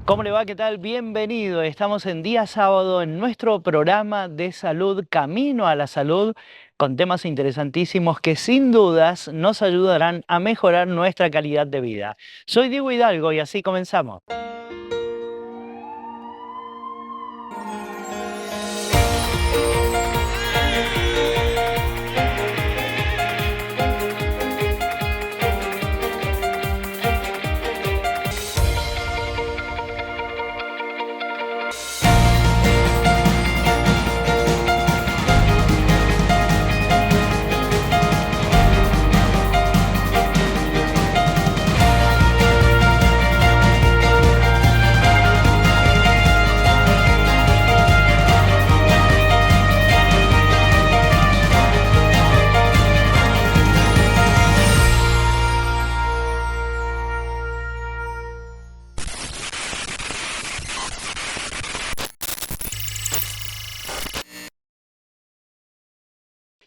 ¿Cómo le va? ¿Qué tal? Bienvenido. Estamos en día sábado en nuestro programa de salud, Camino a la Salud, con temas interesantísimos que sin dudas nos ayudarán a mejorar nuestra calidad de vida. Soy Diego Hidalgo y así comenzamos.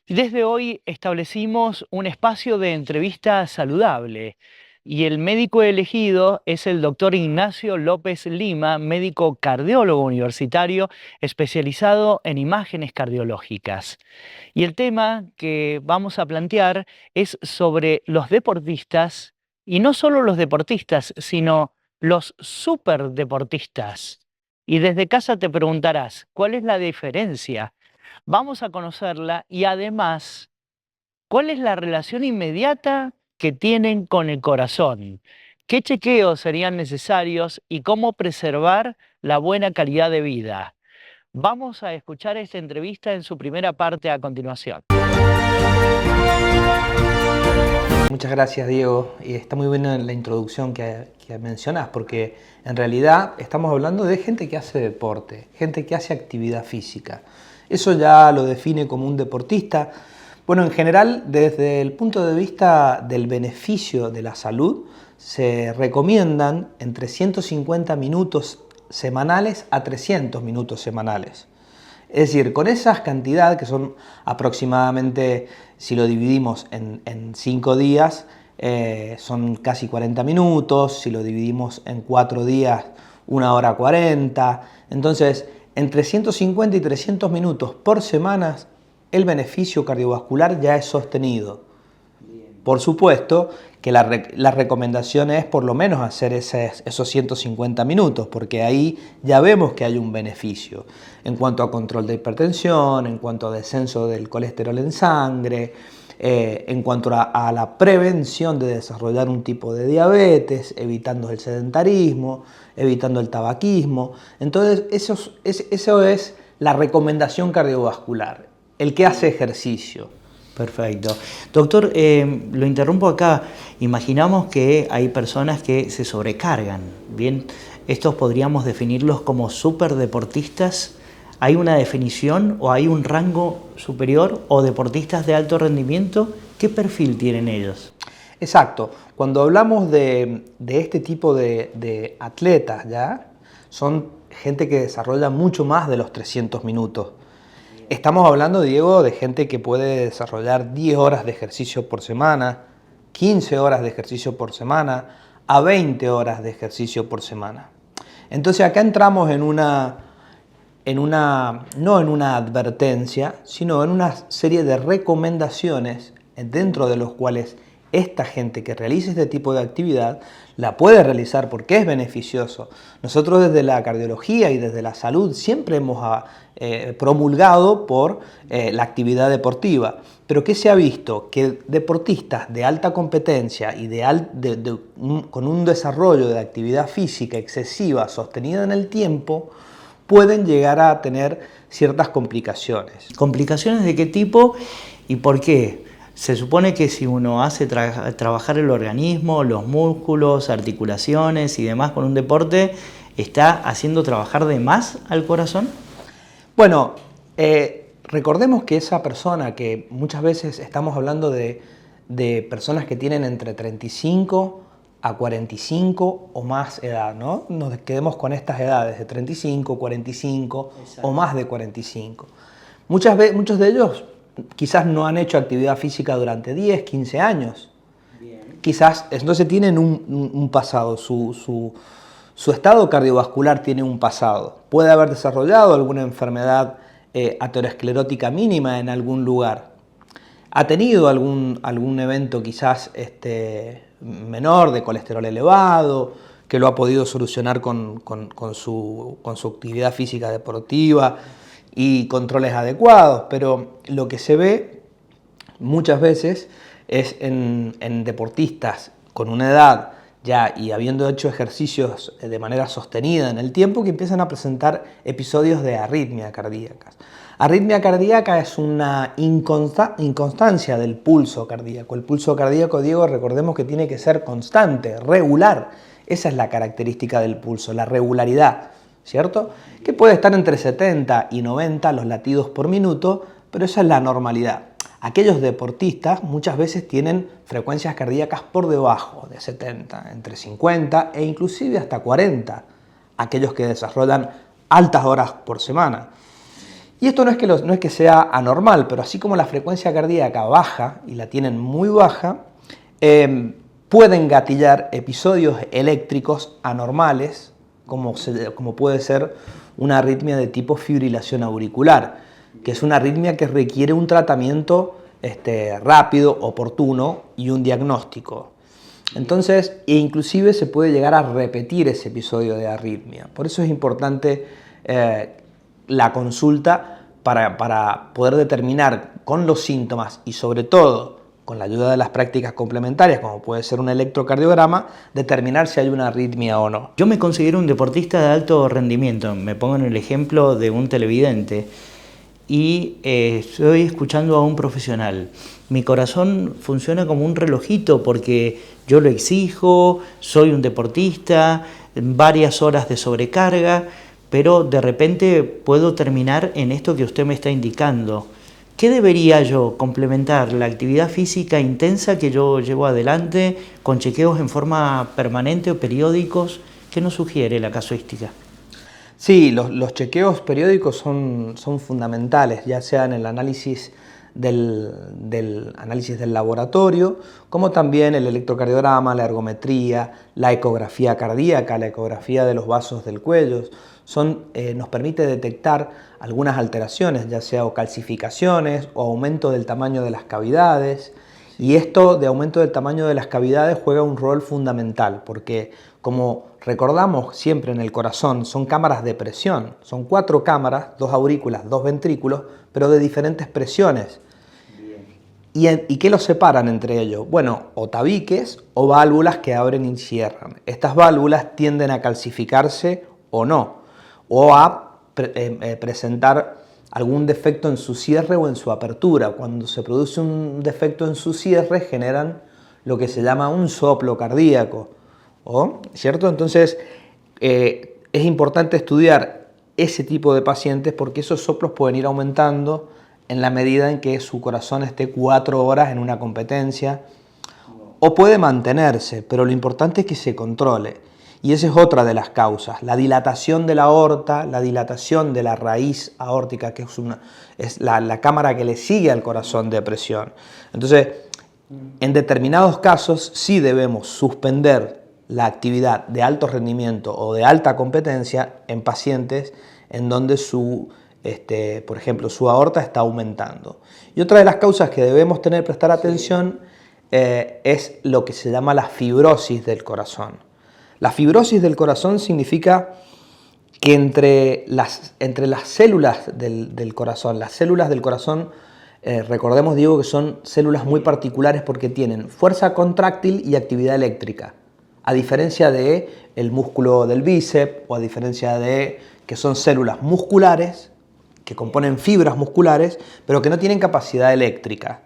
Desde hoy establecimos un espacio de entrevista saludable y el médico elegido es el doctor Ignacio López Lima, médico cardiólogo universitario especializado en imágenes cardiológicas. Y el tema que vamos a plantear es sobre los deportistas, y no solo los deportistas, sino los superdeportistas. Y desde casa te preguntarás, ¿cuál es la diferencia? Vamos a conocerla y además, ¿cuál es la relación inmediata que tienen con el corazón? ¿Qué chequeos serían necesarios y cómo preservar la buena calidad de vida? Vamos a escuchar esta entrevista en su primera parte a continuación. Muchas gracias, Diego. Y está muy buena la introducción que mencionas, porque en realidad estamos hablando de gente que hace deporte, gente que hace actividad física. Eso ya lo define como un deportista. Bueno, en general, desde el punto de vista del beneficio de la salud, se recomiendan entre 150 minutos semanales a 300 minutos semanales. Es decir, con esas cantidades que son aproximadamente, si lo dividimos en 5 días, son casi 40 minutos, si lo dividimos en 4 días, 1 hora 40. Entonces, entre 150 y 300 minutos por semana, el beneficio cardiovascular ya es sostenido. Por supuesto que la recomendación es por lo menos hacer esos 150 minutos, porque ahí ya vemos que hay un beneficio en cuanto a control de hipertensión, en cuanto a descenso del colesterol en sangre, en cuanto a la prevención de desarrollar un tipo de diabetes, evitando el sedentarismo, evitando el tabaquismo. Entonces, eso es la recomendación cardiovascular, el que hace ejercicio. Perfecto. Doctor, lo interrumpo acá. Imaginamos que hay personas que se sobrecargan. Bien, estos podríamos definirlos como superdeportistas. ¿Hay una definición o hay un rango superior o deportistas de alto rendimiento? ¿Qué perfil tienen ellos? Exacto. Cuando hablamos de este tipo de atletas, ¿ya? Son gente que desarrolla mucho más de los 300 minutos. Estamos hablando, Diego, de gente que puede desarrollar 10 horas de ejercicio por semana, 15 horas de ejercicio por semana, a 20 horas de ejercicio por semana. Entonces acá entramos no en una advertencia, sino en una serie de recomendaciones dentro de los cuales esta gente que realiza este tipo de actividad la puede realizar porque es beneficioso. Nosotros desde la cardiología y desde la salud siempre hemos promulgado por la actividad deportiva. Pero ¿qué se ha visto? Que deportistas de alta competencia y con un desarrollo de actividad física excesiva sostenida en el tiempo pueden llegar a tener ciertas complicaciones. ¿Complicaciones de qué tipo y por qué? Se supone que si uno hace trabajar el organismo, los músculos, articulaciones y demás con un deporte, ¿está haciendo trabajar de más al corazón? Bueno, recordemos que esa persona que muchas veces estamos hablando de personas que tienen entre 35 a 45 o más edad, ¿no? Nos quedemos con estas edades de 35, 45 Exacto. O más de 45. Muchos de ellos quizás no han hecho actividad física durante 10, 15 años. Bien. Quizás entonces tienen un pasado, su su estado cardiovascular tiene un pasado. Puede haber desarrollado alguna enfermedad aterosclerótica mínima en algún lugar. Ha tenido algún evento quizás menor de colesterol elevado, que lo ha podido solucionar con su actividad física deportiva y controles adecuados, pero lo que se ve muchas veces es en deportistas con una edad ya y habiendo hecho ejercicios de manera sostenida en el tiempo, que empiezan a presentar episodios de arritmia cardíacas. Arritmia cardíaca es una inconstancia del pulso cardíaco. El pulso cardíaco, Diego, recordemos que tiene que ser constante, regular. Esa es la característica del pulso, la regularidad, ¿cierto? Que puede estar entre 70 y 90 los latidos por minuto, pero esa es la normalidad. Aquellos deportistas muchas veces tienen frecuencias cardíacas por debajo de 70, entre 50 e inclusive hasta 40, aquellos que desarrollan altas horas por semana. Y esto no es que sea anormal, pero así como la frecuencia cardíaca baja, y la tienen muy baja, pueden gatillar episodios eléctricos anormales, como puede ser una arritmia de tipo fibrilación auricular, que es una arritmia que requiere un tratamiento rápido, oportuno y un diagnóstico. Entonces, inclusive se puede llegar a repetir ese episodio de arritmia. Por eso es importante la consulta para poder determinar con los síntomas y sobre todo con la ayuda de las prácticas complementarias, como puede ser un electrocardiograma, determinar si hay una arritmia o no. Yo me considero un deportista de alto rendimiento, me pongo en el ejemplo de un televidente y estoy escuchando a un profesional. Mi corazón funciona como un relojito porque yo lo exijo, soy un deportista, varias horas de sobrecarga, pero de repente puedo terminar en esto que usted me está indicando. ¿Qué debería yo complementar? ¿La actividad física intensa que yo llevo adelante con chequeos en forma permanente o periódicos? ¿Qué nos sugiere la casuística? Sí, los chequeos periódicos son fundamentales, ya sea en el análisis del análisis del laboratorio, como también el electrocardiograma, la ergometría, la ecografía cardíaca, la ecografía de los vasos del cuello. Nos permite detectar algunas alteraciones, ya sea o calcificaciones o aumento del tamaño de las cavidades. Y esto de aumento del tamaño de las cavidades juega un rol fundamental, porque como recordamos siempre en el corazón, son cámaras de presión, son 4 cámaras, 2 aurículas, 2 ventrículos, pero de diferentes presiones. ¿Y qué los separan entre ellos? Bueno, o tabiques o válvulas que abren y cierran. Estas válvulas tienden a calcificarse o no, o a presentar algún defecto en su cierre o en su apertura. Cuando se produce un defecto en su cierre, generan lo que se llama un soplo cardíaco, ¿cierto? Entonces, es importante estudiar ese tipo de pacientes porque esos soplos pueden ir aumentando en la medida en que su corazón esté 4 horas en una competencia, o puede mantenerse, pero lo importante es que se controle. Y esa es otra de las causas, la dilatación de la aorta, la dilatación de la raíz aórtica, que es la cámara que le sigue al corazón de presión. Entonces, en determinados casos sí debemos suspender la actividad de alto rendimiento o de alta competencia en pacientes en donde por ejemplo, su aorta está aumentando. Y otra de las causas que debemos prestar atención es lo que se llama la fibrosis del corazón. La fibrosis del corazón significa que entre las células del corazón, las células del corazón, recordemos, Diego, que son células muy particulares porque tienen fuerza contráctil y actividad eléctrica, a diferencia del músculo del bíceps o a diferencia de que son células musculares que componen fibras musculares, pero que no tienen capacidad eléctrica.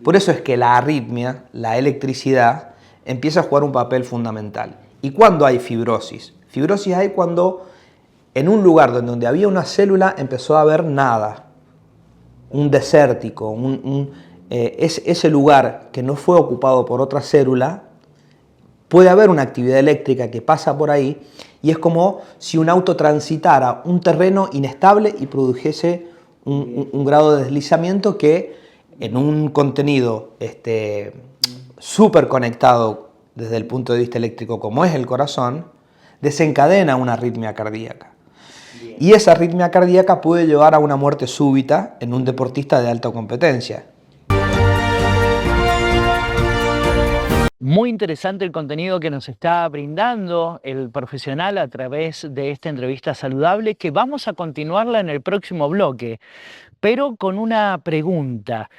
Por eso es que la arritmia, la electricidad, empieza a jugar un papel fundamental. ¿Y cuándo hay fibrosis? Fibrosis hay cuando en un lugar donde había una célula empezó a haber nada, un desértico, ese lugar que no fue ocupado por otra célula, puede haber una actividad eléctrica que pasa por ahí y es como si un auto transitara un terreno inestable y produjese un grado de deslizamiento que en un contenido súper conectado desde el punto de vista eléctrico como es el corazón, desencadena una arritmia cardíaca. Y esa arritmia cardíaca puede llevar a una muerte súbita en un deportista de alta competencia. Muy interesante el contenido que nos está brindando el profesional a través de esta entrevista saludable, que vamos a continuarla en el próximo bloque, pero con una pregunta.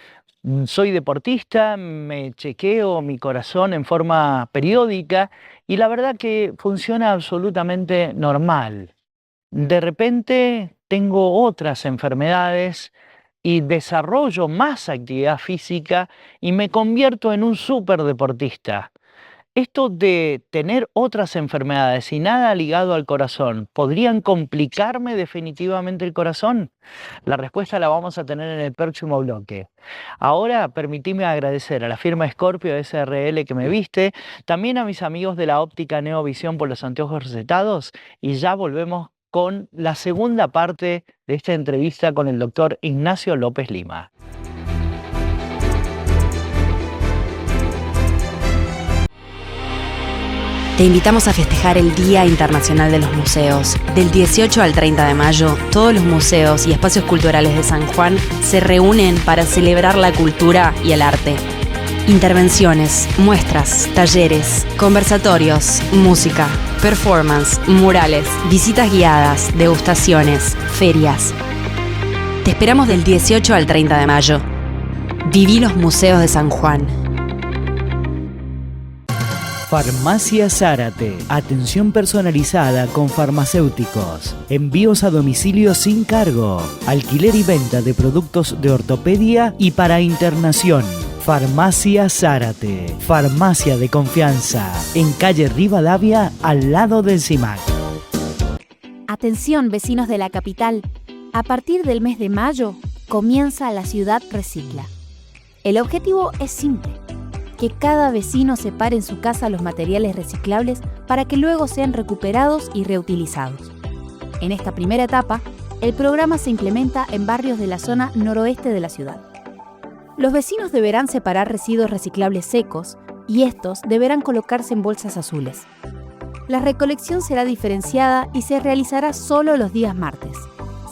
Soy deportista, me chequeo mi corazón en forma periódica y la verdad que funciona absolutamente normal. De repente tengo otras enfermedades y desarrollo más actividad física y me convierto en un superdeportista. Esto de tener otras enfermedades y nada ligado al corazón, ¿podrían complicarme definitivamente el corazón? La respuesta la vamos a tener en el próximo bloque. Ahora permitime agradecer a la firma Scorpio SRL que me viste, también a mis amigos de la óptica Neovisión por los anteojos recetados, y ya volvemos con la segunda parte de esta entrevista con el doctor Ignacio López Lima. Te invitamos a festejar el Día Internacional de los Museos. Del 18 al 30 de mayo, todos los museos y espacios culturales de San Juan se reúnen para celebrar la cultura y el arte. Intervenciones, muestras, talleres, conversatorios, música, performance, murales, visitas guiadas, degustaciones, ferias. Te esperamos del 18 al 30 de mayo. Viví los museos de San Juan. Farmacia Zárate. Atención personalizada con farmacéuticos. Envíos a domicilio sin cargo. Alquiler y venta de productos de ortopedia y para internación. Farmacia Zárate. Farmacia de confianza. En calle Rivadavia, al lado del CIMAC. Atención, vecinos de la capital. A partir del mes de mayo, comienza La Ciudad Recicla. El objetivo es simple: que cada vecino separe en su casa los materiales reciclables para que luego sean recuperados y reutilizados. En esta primera etapa, el programa se implementa en barrios de la zona noroeste de la ciudad. Los vecinos deberán separar residuos reciclables secos y estos deberán colocarse en bolsas azules. La recolección será diferenciada y se realizará solo los días martes.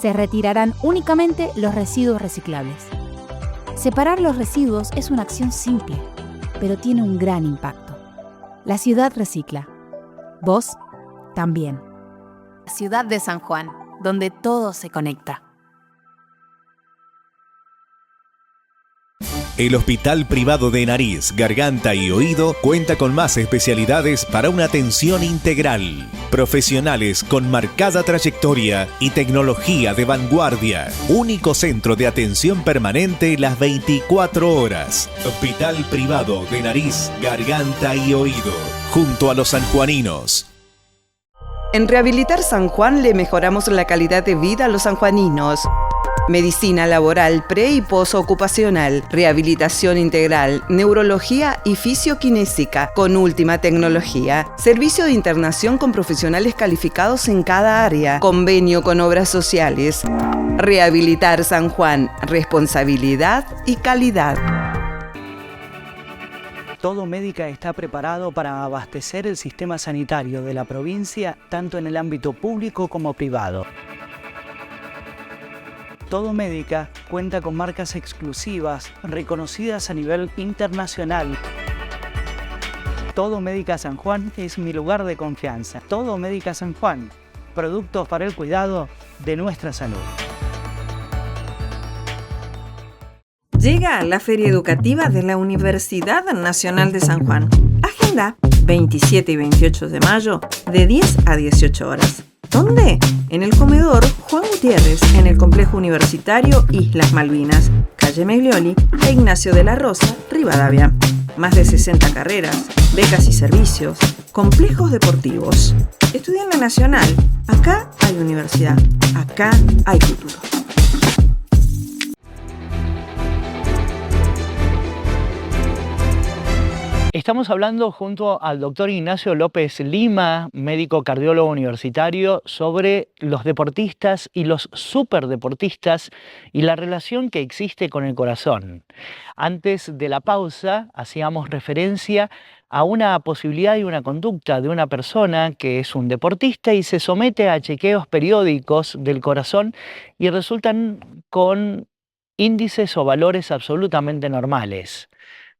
Se retirarán únicamente los residuos reciclables. Separar los residuos es una acción simple, pero tiene un gran impacto. La ciudad recicla. Vos también. Ciudad de San Juan, donde todo se conecta. El Hospital Privado de Nariz, Garganta y Oído cuenta con más especialidades para una atención integral. Profesionales con marcada trayectoria y tecnología de vanguardia. Único centro de atención permanente las 24 horas. Hospital Privado de Nariz, Garganta y Oído. Junto a los sanjuaninos. En Rehabilitar San Juan le mejoramos la calidad de vida a los sanjuaninos. Medicina laboral pre- y posocupacional, rehabilitación integral, neurología y fisioquinésica con última tecnología, servicio de internación con profesionales calificados en cada área, convenio con obras sociales. Rehabilitar San Juan, responsabilidad y calidad. Todo Médica está preparado para abastecer el sistema sanitario de la provincia, tanto en el ámbito público como privado. Todo Médica cuenta con marcas exclusivas reconocidas a nivel internacional. Todo Médica San Juan es mi lugar de confianza. Todo Médica San Juan, productos para el cuidado de nuestra salud. Llega la Feria Educativa de la Universidad Nacional de San Juan. Agenda 27 y 28 de mayo de 10 a 18 horas. ¿Dónde? En el comedor Juan Gutiérrez, en el Complejo Universitario Islas Malvinas, calle Meglioli e Ignacio de la Rosa, Rivadavia. Más de 60 carreras, becas y servicios, complejos deportivos. Estudia en la Nacional. Acá hay universidad. Acá hay futuro. Estamos hablando junto al doctor Ignacio López Lima, médico cardiólogo universitario, sobre los deportistas y los superdeportistas y la relación que existe con el corazón. Antes de la pausa hacíamos referencia a una posibilidad y una conducta de una persona que es un deportista y se somete a chequeos periódicos del corazón y resultan con índices o valores absolutamente normales.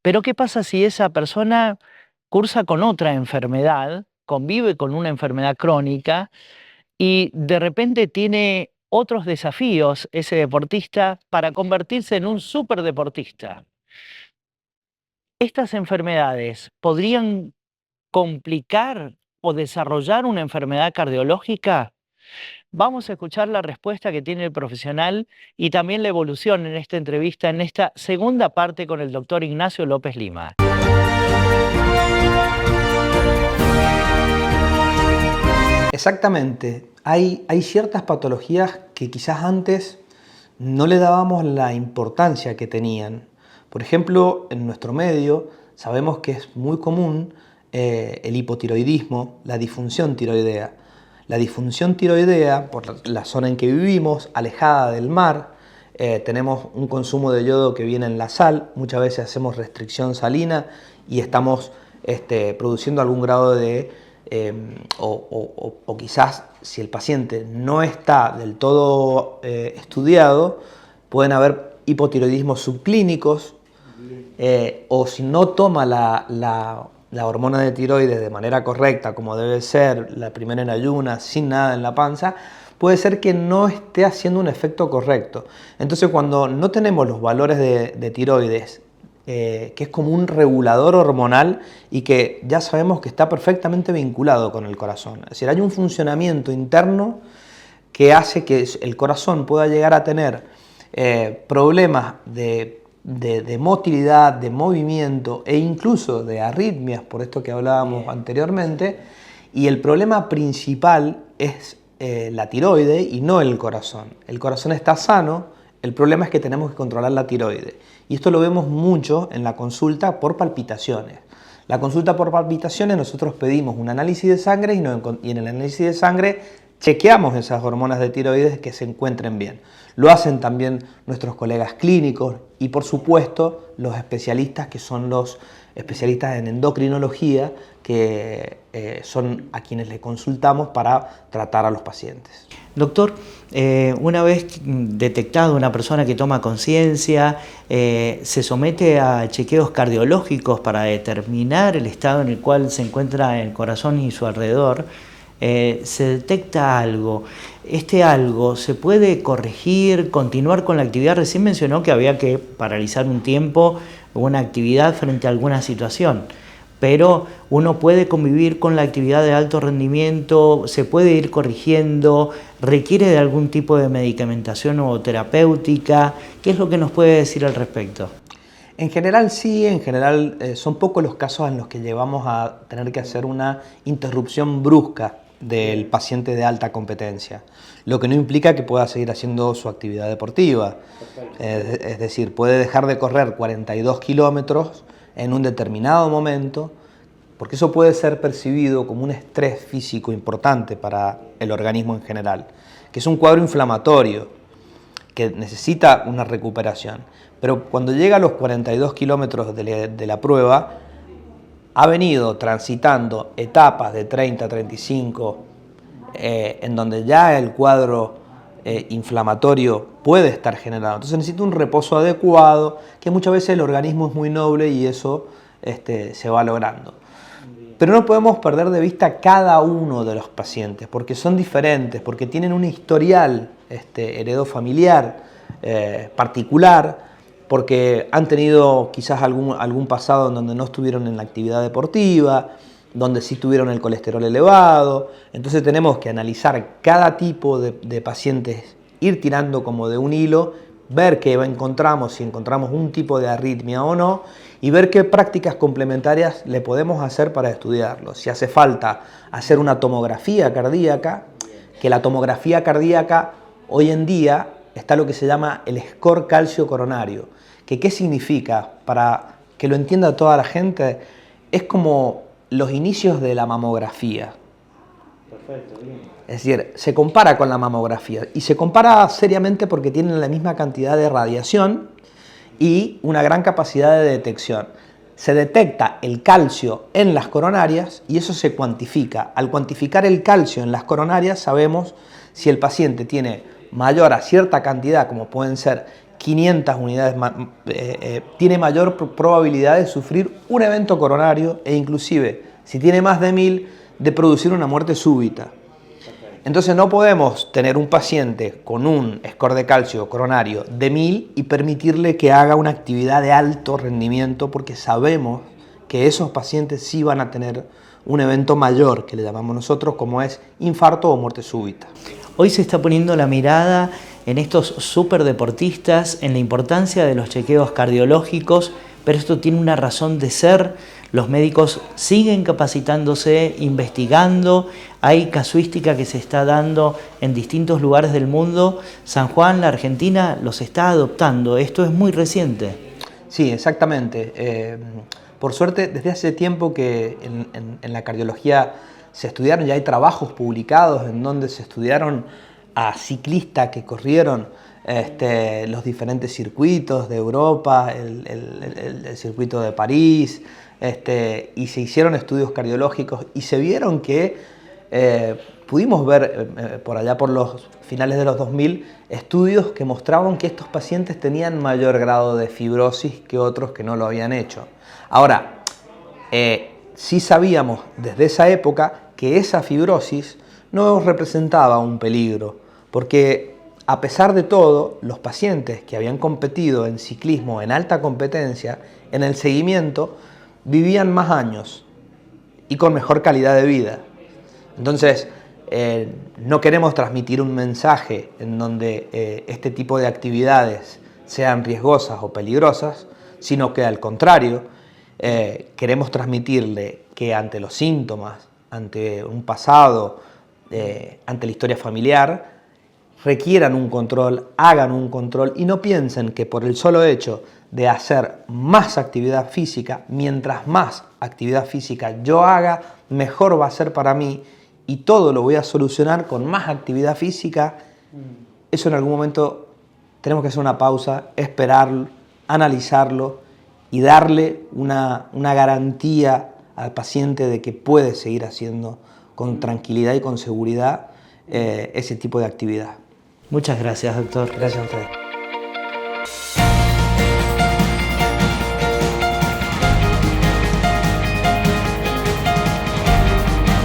Pero ¿qué pasa si esa persona cursa con otra enfermedad, convive con una enfermedad crónica y de repente tiene otros desafíos ese deportista para convertirse en un superdeportista? ¿Estas enfermedades podrían complicar o desarrollar una enfermedad cardiológica? Vamos a escuchar la respuesta que tiene el profesional y también la evolución en esta entrevista, en esta segunda parte con el doctor Ignacio López Lima. Exactamente. Hay ciertas patologías que quizás antes no le dábamos la importancia que tenían. Por ejemplo, en nuestro medio sabemos que es muy común el hipotiroidismo, la disfunción tiroidea. La disfunción tiroidea, por la zona en que vivimos, alejada del mar, tenemos un consumo de yodo que viene en la sal, muchas veces hacemos restricción salina y estamos produciendo algún grado de, o quizás si el paciente no está del todo estudiado, pueden haber hipotiroidismos subclínicos, o si no toma la hormona de tiroides de manera correcta, como debe ser, la primera en ayunas, sin nada en la panza, puede ser que no esté haciendo un efecto correcto. Entonces, cuando no tenemos los valores de tiroides, que es como un regulador hormonal y que ya sabemos que está perfectamente vinculado con el corazón, es decir, hay un funcionamiento interno que hace que el corazón pueda llegar a tener problemas de motilidad, de movimiento e incluso de arritmias, por esto que hablábamos anteriormente, y el problema principal es la tiroide y no el corazón. El corazón está sano, el problema es que tenemos que controlar la tiroide. Y esto lo vemos mucho en la consulta por palpitaciones. La consulta por palpitaciones, nosotros pedimos un análisis de sangre y en el análisis de sangre chequeamos esas hormonas de tiroides que se encuentren bien. Lo hacen también nuestros colegas clínicos y, por supuesto, los especialistas que son los especialistas en endocrinología, que son a quienes le consultamos para tratar a los pacientes. Doctor, una vez detectada una persona que toma conciencia, se somete a chequeos cardiológicos para determinar el estado en el cual se encuentra el corazón y su alrededor, se detecta algo. ¿Este algo se puede corregir, continuar con la actividad? Recién mencionó que había que paralizar un tiempo una actividad frente a alguna situación, pero uno puede convivir con la actividad de alto rendimiento, se puede ir corrigiendo, requiere de algún tipo de medicamentación o terapéutica. ¿Qué es lo que nos puede decir al respecto? En general sí, en general son pocos los casos en los que llevamos a tener que hacer una interrupción brusca del paciente de alta competencia, lo que no implica que pueda seguir haciendo su actividad deportiva. Es decir, puede dejar de correr 42 kilómetros en un determinado momento, porque eso puede ser percibido como un estrés físico importante para el organismo en general, que es un cuadro inflamatorio que necesita una recuperación. Pero cuando llega a los 42 kilómetros de la prueba, ha venido transitando etapas de 30, 35, en donde ya el cuadro inflamatorio puede estar generado. Entonces necesita un reposo adecuado, que muchas veces el organismo es muy noble y eso se va logrando. Pero no podemos perder de vista cada uno de los pacientes, porque son diferentes, porque tienen un historial heredofamiliar particular, porque han tenido quizás algún pasado en donde no estuvieron en la actividad deportiva, donde sí tuvieron el colesterol elevado. Entonces tenemos que analizar cada tipo de pacientes, ir tirando como de un hilo, ver qué encontramos, si encontramos un tipo de arritmia o no, y ver qué prácticas complementarias le podemos hacer para estudiarlo. Si hace falta hacer una tomografía cardíaca, que la tomografía cardíaca hoy en día está lo que se llama el score calcio coronario. ¿Qué significa? Para que lo entienda toda la gente, es como los inicios de la mamografía. Perfecto, bien. Es decir, se compara con la mamografía y se compara seriamente porque tienen la misma cantidad de radiación y una gran capacidad de detección. se detecta el calcio en las coronarias y eso se cuantifica. Al cuantificar el calcio en las coronarias sabemos si el paciente tiene mayor a cierta cantidad, como pueden ser 500 unidades, tiene mayor probabilidad de sufrir un evento coronario e inclusive, si tiene más de 1000, de producir una muerte súbita. Entonces no podemos tener un paciente con un score de calcio coronario de 1000 y permitirle que haga una actividad de alto rendimiento porque sabemos que esos pacientes sí van a tener un evento mayor, que le llamamos nosotros, como es infarto o muerte súbita. Hoy se está poniendo la mirada en estos superdeportistas, en la importancia de los chequeos cardiológicos, pero esto tiene una razón de ser. Los médicos siguen capacitándose, investigando, hay casuística que se está dando en distintos lugares del mundo. San Juan, la Argentina, los está adoptando. Esto es muy reciente. Sí, exactamente. Por suerte, desde hace tiempo que en la cardiología se estudiaron, ya hay trabajos publicados en donde se estudiaron a ciclistas que corrieron los diferentes circuitos de Europa, el circuito de París, y se hicieron estudios cardiológicos y se vieron que pudimos ver por allá por los finales de los 2000 estudios que mostraban que estos pacientes tenían mayor grado de fibrosis que otros que no lo habían hecho. Ahora, sí sabíamos desde esa época que esa fibrosis no representaba un peligro, porque a pesar de todo, los pacientes que habían competido en ciclismo en alta competencia, en el seguimiento, vivían más años y con mejor calidad de vida. Entonces, no queremos transmitir un mensaje en donde este tipo de actividades sean riesgosas o peligrosas, sino que al contrario, queremos transmitirle que ante los síntomas, ante un pasado, ante la historia familiar, requieran un control, hagan un control y no piensen que por el solo hecho de hacer más actividad física, mientras más actividad física yo haga, mejor va a ser para mí y todo lo voy a solucionar con más actividad física. Eso en algún momento tenemos que hacer una pausa, esperarlo, analizarlo y darle una garantía al paciente de que puede seguir haciendo con tranquilidad y con seguridad ese tipo de actividad. Muchas gracias, doctor. Gracias a ustedes.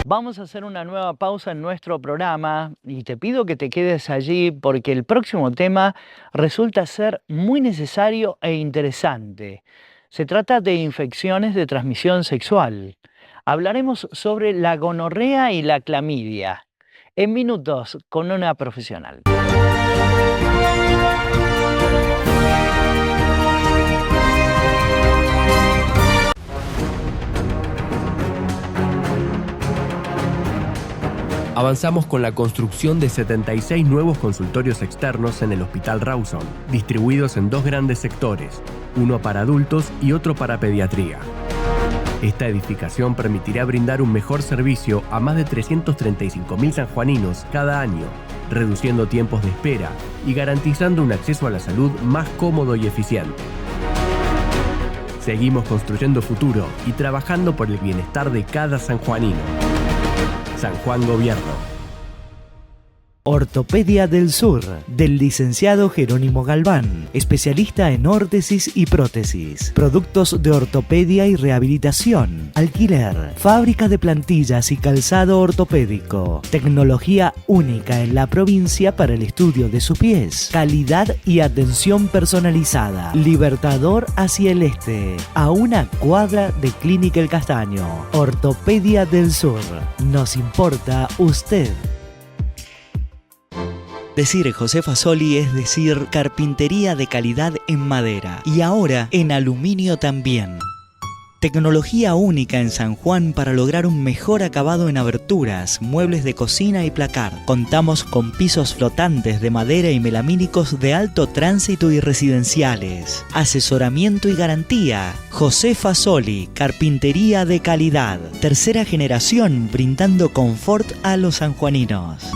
Vamos a hacer una nueva pausa en nuestro programa y te pido que te quedes allí porque el próximo tema resulta ser muy necesario e interesante. Se trata de infecciones de transmisión sexual. Hablaremos sobre la gonorrea y la clamidia. En minutos con una profesional. Avanzamos con la construcción de 76 nuevos consultorios externos en el Hospital Rawson, distribuidos en 2 grandes sectores, uno para adultos y otro para pediatría. Esta edificación permitirá brindar un mejor servicio a más de 335.000 sanjuaninos cada año, reduciendo tiempos de espera y garantizando un acceso a la salud más cómodo y eficiente. Seguimos construyendo futuro y trabajando por el bienestar de cada sanjuanino. San Juan Gobierno. Ortopedia del Sur, del licenciado Jerónimo Galván, especialista en órtesis y prótesis, productos de ortopedia y rehabilitación, alquiler, fábrica de plantillas y calzado ortopédico, tecnología única en la provincia para el estudio de sus pies, calidad y atención personalizada, Libertador hacia el este, a una cuadra de Clínica El Castaño. Ortopedia del Sur, nos importa usted. Decir José Fasoli es decir carpintería de calidad en madera y ahora en aluminio también. Tecnología única en San Juan para lograr un mejor acabado en aberturas, muebles de cocina y placar. Contamos con pisos flotantes de madera y melamínicos de alto tránsito y residenciales. Asesoramiento y garantía. José Fasoli, carpintería de calidad. Tercera generación brindando confort a los sanjuaninos.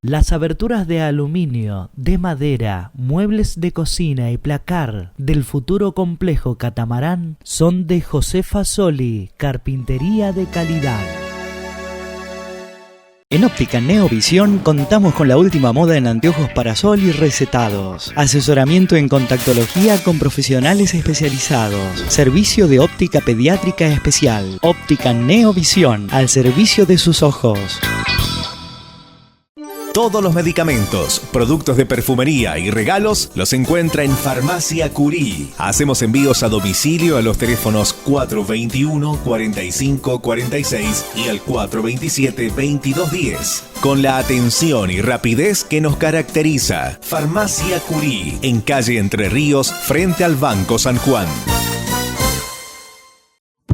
Las aberturas de aluminio, de madera, muebles de cocina y placar del futuro complejo Catamarán son de José Fasoli, carpintería de calidad. En Óptica Neovisión contamos con la última moda en anteojos para sol y recetados. Asesoramiento en contactología con profesionales especializados. Servicio de óptica pediátrica especial. Óptica Neovisión, al servicio de sus ojos. Todos los medicamentos, productos de perfumería y regalos los encuentra en Farmacia Curí. Hacemos envíos a domicilio a los teléfonos 421-4546 y al 427-2210. Con la atención y rapidez que nos caracteriza. Farmacia Curí, en calle Entre Ríos, frente al Banco San Juan.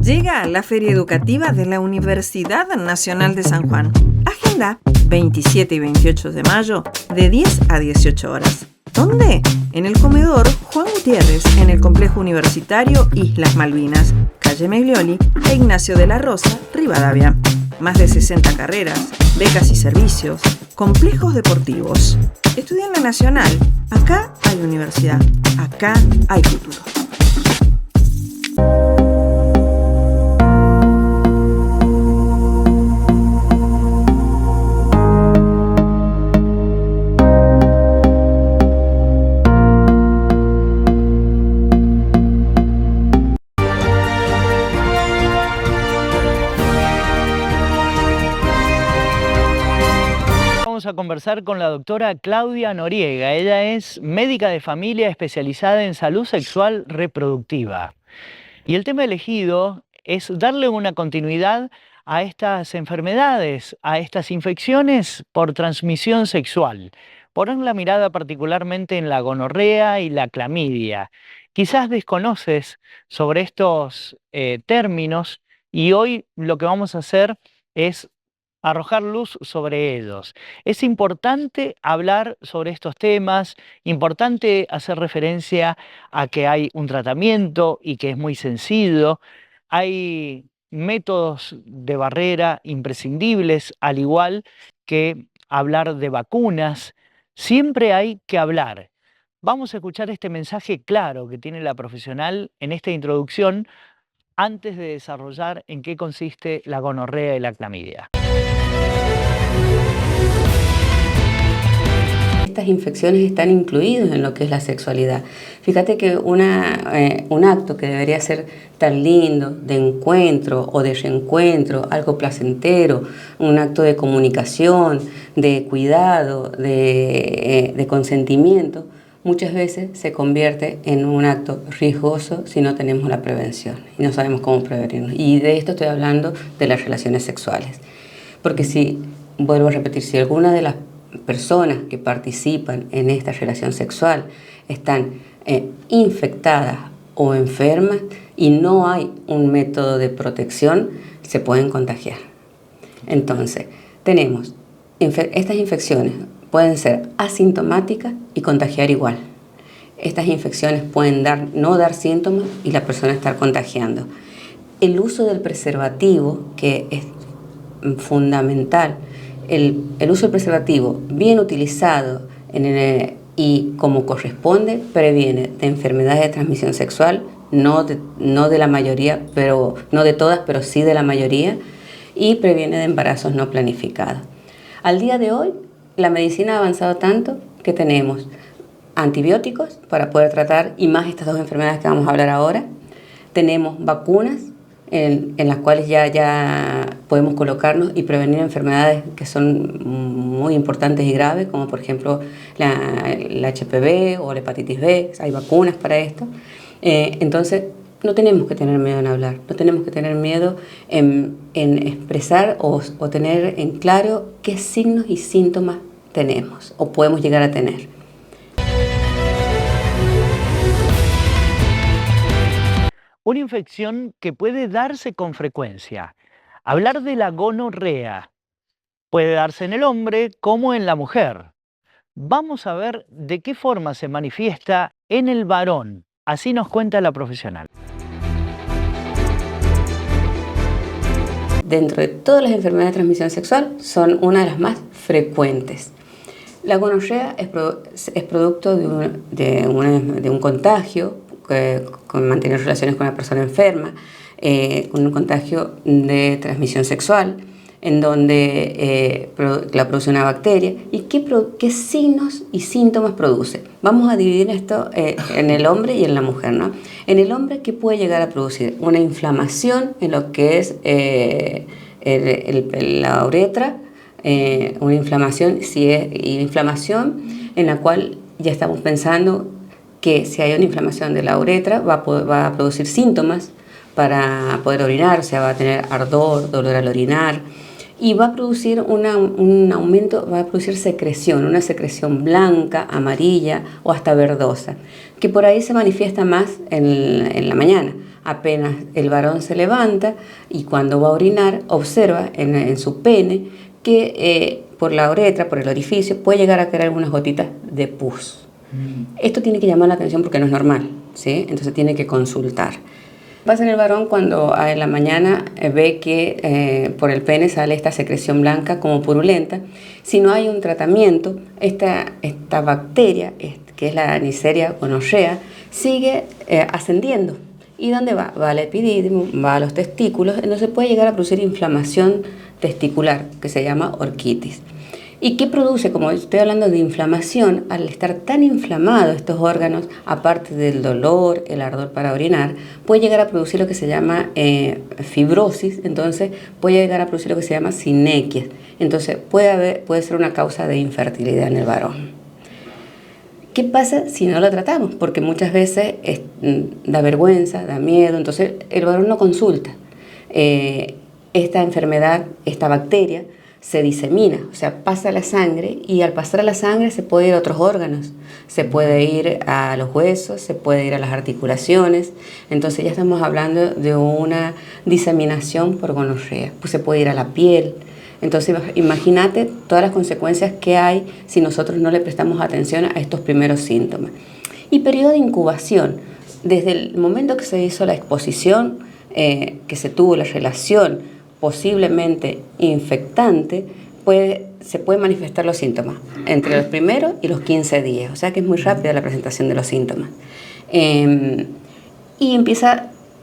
Llega la Feria Educativa de la Universidad Nacional de San Juan. Agenda 27 y 28 de mayo de 10 a 18 horas. ¿Dónde? En el comedor Juan Gutiérrez, en el Complejo Universitario Islas Malvinas, calle Meglioli e Ignacio de la Rosa, Rivadavia. Más de 60 carreras, becas y servicios, complejos deportivos. Estudia en la Nacional. Acá hay universidad. Acá hay futuro. A conversar con la doctora Claudia Noriega. Ella es médica de familia especializada en salud sexual reproductiva. Y el tema elegido es darle una continuidad a estas enfermedades, a estas infecciones por transmisión sexual. Ponen la mirada particularmente en la gonorrea y la clamidia. Quizás desconoces sobre estos términos y hoy lo que vamos a hacer es arrojar luz sobre ellos. Es importante hablar sobre estos temas, importante hacer referencia a que hay un tratamiento y que es muy sencillo. Hay métodos de barrera imprescindibles, al igual que hablar de vacunas. Siempre hay que hablar. Vamos a escuchar este mensaje claro que tiene la profesional en esta introducción antes de desarrollar en qué consiste la gonorrea y la clamidia. Estas infecciones están incluidas en lo que es la sexualidad. Fíjate que un acto que debería ser tan lindo, de encuentro o de reencuentro, algo placentero, un acto de comunicación, de cuidado, de consentimiento, muchas veces se convierte en un acto riesgoso si no tenemos la prevención y no sabemos cómo prevenirnos. Y de esto estoy hablando de las relaciones sexuales. Porque si, vuelvo a repetir, si alguna de las personas que participan en esta relación sexual están infectadas o enfermas y no hay un método de protección, se pueden contagiar. Entonces, tenemos estas infecciones pueden ser asintomáticas y contagiar igual. Estas infecciones pueden no dar síntomas y la persona estar contagiando. El uso del preservativo, que es fundamental, el uso del preservativo bien utilizado y como corresponde previene de enfermedades de transmisión sexual, no de la mayoría, pero no de todas, pero sí de la mayoría, y previene de embarazos no planificados. Al día de hoy, la medicina ha avanzado tanto que tenemos antibióticos para poder tratar, y más estas dos enfermedades que vamos a hablar ahora. Tenemos vacunas en las cuales ya podemos colocarnos y prevenir enfermedades que son muy importantes y graves, como por ejemplo la HPV o la hepatitis B. Hay vacunas para esto. Entonces, no tenemos que tener miedo en hablar, no tenemos que tener miedo en expresar o tener en claro qué signos y síntomas tenemos o podemos llegar a tener. Una infección que puede darse con frecuencia. Hablar de la gonorrea puede darse en el hombre como en la mujer. Vamos a ver de qué forma se manifiesta en el varón. Así nos cuenta la profesional. Dentro de todas las enfermedades de transmisión sexual son una de las más frecuentes. La gonorrea es producto de un contagio, con mantener relaciones con una persona enferma, con un contagio de transmisión sexual, en donde la produce una bacteria. ¿Y qué signos y síntomas produce? Vamos a dividir esto en el hombre y en la mujer, ¿no? En el hombre, ¿qué puede llegar a producir? Una inflamación en lo que es la uretra, una inflamación, inflamación en la cual ya estamos pensando que si hay una inflamación de la uretra va a producir síntomas para poder orinar, o sea, va a tener ardor, dolor al orinar, y va a producir un aumento, va a producir secreción, una secreción blanca, amarilla o hasta verdosa, que por ahí se manifiesta más en la mañana. Apenas el varón se levanta y cuando va a orinar observa en su pene que por la uretra, por el orificio, puede llegar a caer algunas gotitas de pus. Esto tiene que llamar la atención porque no es normal, ¿sí? Entonces tiene que consultar. Pasa en el varón cuando en la mañana ve que por el pene sale esta secreción blanca como purulenta. Si no hay un tratamiento, esta bacteria, que es la Neisseria gonorrhea, sigue ascendiendo. ¿Y dónde va? Va al epidídimo, va a los testículos, entonces puede llegar a producir inflamación testicular, que se llama orquitis. ¿Y qué produce? Como estoy hablando de inflamación, al estar tan inflamados estos órganos, aparte del dolor, el ardor para orinar, puede llegar a producir lo que se llama fibrosis, entonces puede llegar a producir lo que se llama sinequias. Entonces puede ser una causa de infertilidad en el varón. ¿Qué pasa si no lo tratamos? Porque muchas veces da vergüenza, da miedo, entonces el varón no consulta. Esta enfermedad, esta bacteria, se disemina, o sea, pasa a la sangre, y al pasar a la sangre se puede ir a otros órganos, se puede ir a los huesos, se puede ir a las articulaciones, entonces ya estamos hablando de una diseminación por gonorrea, pues se puede ir a la piel. Entonces imagínate todas las consecuencias que hay si nosotros no le prestamos atención a estos primeros síntomas. Y periodo de incubación, desde el momento que se hizo la exposición, que se tuvo la relación posiblemente infectante, se pueden manifestar los síntomas entre los primeros y los 15 días, o sea que es muy rápida la presentación de los síntomas. Y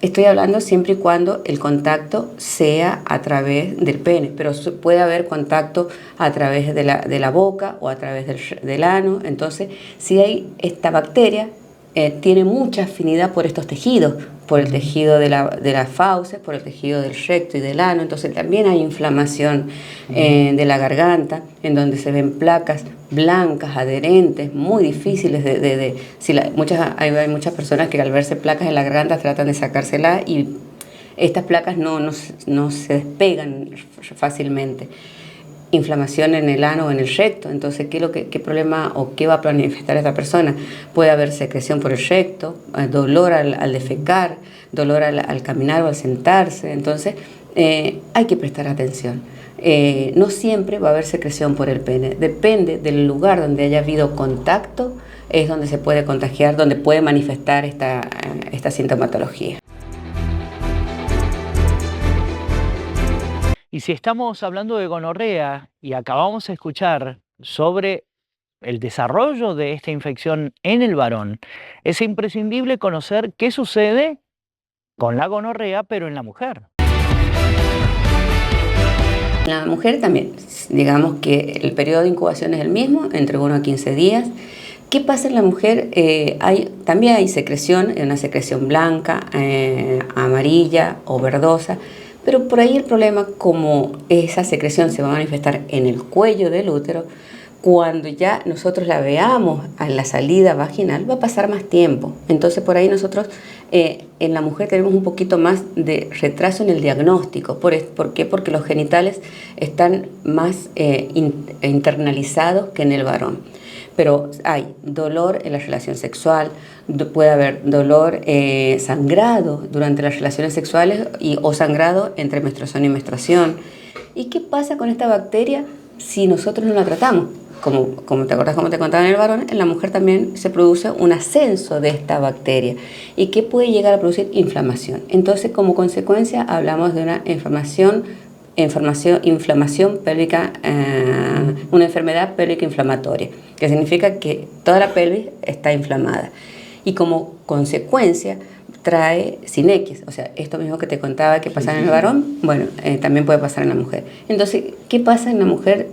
estoy hablando siempre y cuando el contacto sea a través del pene, pero puede haber contacto a través de la boca o a través del ano. Entonces, si hay esta bacteria, tiene mucha afinidad por estos tejidos, por el tejido de la fauces, por el tejido del recto y del ano. Entonces también hay inflamación de la garganta, en donde se ven placas blancas, adherentes, muy difíciles hay muchas personas que al verse placas en la garganta tratan de sacárselas, y estas placas no se despegan fácilmente. Inflamación en el ano o en el recto, entonces ¿qué problema o qué va a manifestar esta persona? Puede haber secreción por el recto, dolor al defecar, dolor al caminar o al sentarse. Entonces hay que prestar atención. No siempre va a haber secreción por el pene, depende del lugar donde haya habido contacto, es donde se puede contagiar, donde puede manifestar esta sintomatología. Y si estamos hablando de gonorrea y acabamos de escuchar sobre el desarrollo de esta infección en el varón, es imprescindible conocer qué sucede con la gonorrea, pero en la mujer. La mujer también, digamos que el periodo de incubación es el mismo, entre 1 a 15 días. ¿Qué pasa en la mujer? También hay secreción, una secreción blanca, amarilla o verdosa. Pero por ahí el problema, como esa secreción se va a manifestar en el cuello del útero, cuando ya nosotros la veamos a la salida vaginal va a pasar más tiempo. Entonces por ahí nosotros en la mujer tenemos un poquito más de retraso en el diagnóstico. ¿Por qué? Porque los genitales están más internalizados que en el varón. Pero hay dolor en la relación sexual, puede haber dolor, sangrado durante las relaciones sexuales o sangrado entre menstruación y menstruación. ¿Y qué pasa con esta bacteria si nosotros no la tratamos? Como te acordás, como te contaba en el varón, en la mujer también se produce un ascenso de esta bacteria. ¿Y qué puede llegar a producir? Inflamación. Entonces, como consecuencia, hablamos de una inflamación inflamación pélvica, una enfermedad pélvica inflamatoria, que significa que toda la pelvis está inflamada y como consecuencia trae sinequias, o sea, esto mismo que te contaba que pasa en el varón, bueno, también puede pasar en la mujer. Entonces, ¿qué pasa en la mujer?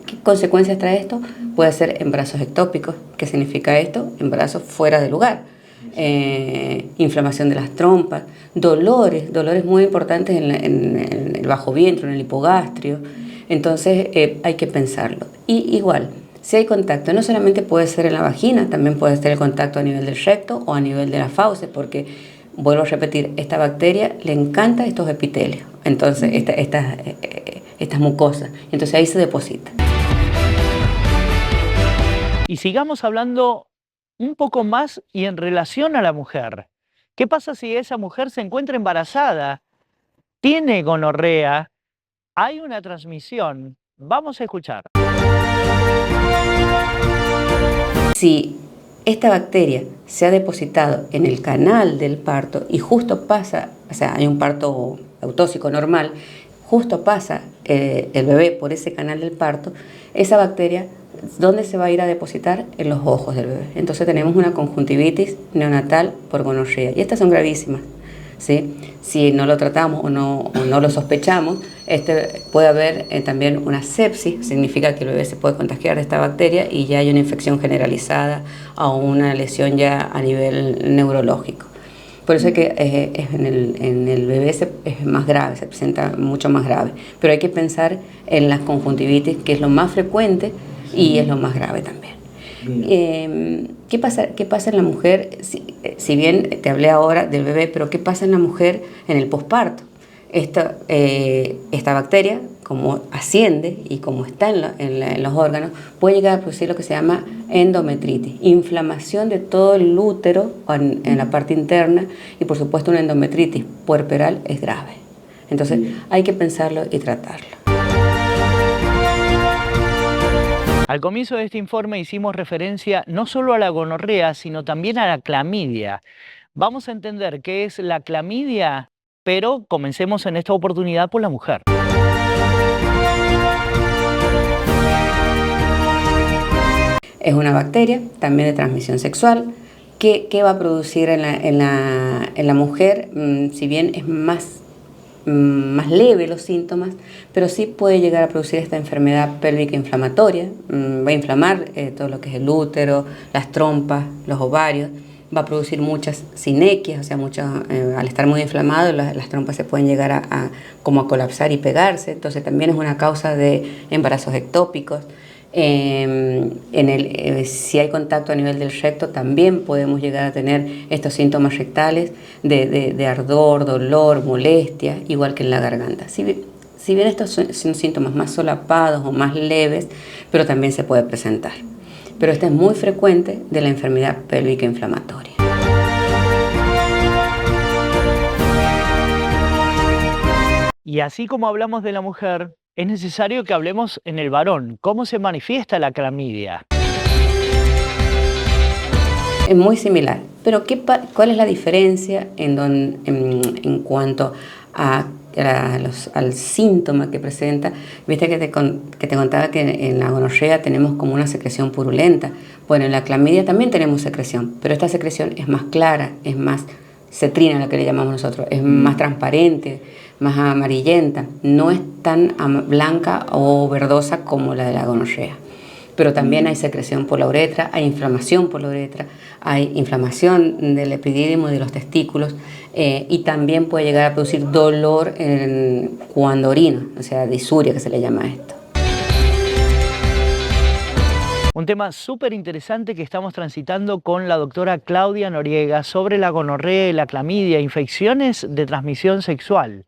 ¿Qué consecuencias trae esto? Puede ser embarazos ectópicos. ¿Qué significa esto? Embarazos fuera de lugar, inflamación de las trompas, dolores muy importantes en el bajo vientre, en el hipogastrio. Entonces, hay que pensarlo. Y igual, si hay contacto, no solamente puede ser en la vagina, también puede ser el contacto a nivel del recto o a nivel de las fauces, porque vuelvo a repetir, esta bacteria le encanta estos epitelios, entonces estas mucosas, entonces ahí se deposita. Y sigamos hablando un poco más y en relación a la mujer. ¿Qué pasa si esa mujer se encuentra embarazada, tiene gonorrea, hay una transmisión? Vamos a escuchar. Si esta bacteria se ha depositado en el canal del parto y justo pasa, o sea, hay un parto autóxico normal, justo pasa el bebé por ese canal del parto, esa bacteria, ¿dónde se va a ir a depositar? En los ojos del bebé. Entonces tenemos una conjuntivitis neonatal por gonorrea y estas son gravísimas, ¿sí? Si no lo tratamos o no lo sospechamos, puede haber también una sepsis, significa que el bebé se puede contagiar de esta bacteria y ya hay una infección generalizada o una lesión ya a nivel neurológico. Por eso es que en el bebé es más grave, se presenta mucho más grave. Pero hay que pensar en las conjuntivitis, que es lo más frecuente y es lo más grave también. ¿Qué pasa en la mujer? Si bien te hablé ahora del bebé, pero ¿qué pasa en la mujer en el posparto? Esta bacteria, como asciende y como está en los órganos, puede llegar a producir lo que se llama endometritis, inflamación de todo el útero en la parte interna y por supuesto una endometritis puerperal es grave. Entonces hay que pensarlo y tratarlo. Al comienzo de este informe hicimos referencia no solo a la gonorrea, sino también a la clamidia. Vamos a entender qué es la clamidia, pero comencemos en esta oportunidad por la mujer. Es una bacteria, también de transmisión sexual, que va a producir en la mujer, si bien es más leve los síntomas, pero sí puede llegar a producir esta enfermedad pélvica inflamatoria, va a inflamar todo lo que es el útero, las trompas, los ovarios, va a producir muchas sinequias, o sea, al estar muy inflamado las trompas se pueden llegar a colapsar y pegarse, entonces también es una causa de embarazos ectópicos. Si hay contacto a nivel del recto, también podemos llegar a tener estos síntomas rectales de ardor, dolor, molestia, igual que en la garganta. Si bien estos son síntomas más solapados o más leves, pero también se puede presentar. Pero este es muy frecuente de la enfermedad pélvica inflamatoria. Y así como hablamos de la mujer, es necesario que hablemos en el varón. ¿Cómo se manifiesta la clamidia? Es muy similar, pero ¿cuál es la diferencia en cuanto al síntoma que presenta? Viste que te contaba que en la gonorrea tenemos como una secreción purulenta. Bueno, en la clamidia también tenemos secreción, pero esta secreción es más clara, es más cetrina, lo que le llamamos nosotros, es más transparente, más amarillenta, no es tan blanca o verdosa como la de la gonorrea. Pero también hay secreción por la uretra, hay inflamación por la uretra, hay inflamación del epidídimo y de los testículos y también puede llegar a producir dolor cuando orina, o sea, disuria que se le llama a esto. Un tema súper interesante que estamos transitando con la doctora Claudia Noriega sobre la gonorrea y la clamidia, infecciones de transmisión sexual.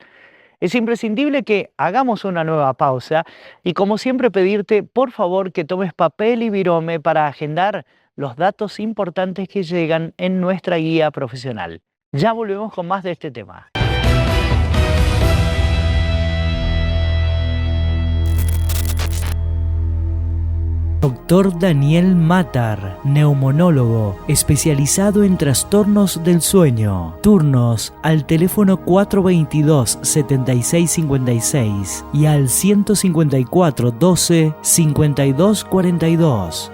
Es imprescindible que hagamos una nueva pausa y como siempre pedirte por favor que tomes papel y virome para agendar los datos importantes que llegan en nuestra guía profesional. Ya volvemos con más de este tema. Dr. Daniel Matar, neumonólogo, especializado en trastornos del sueño. Turnos al teléfono 422-7656 y al 154-12-5242.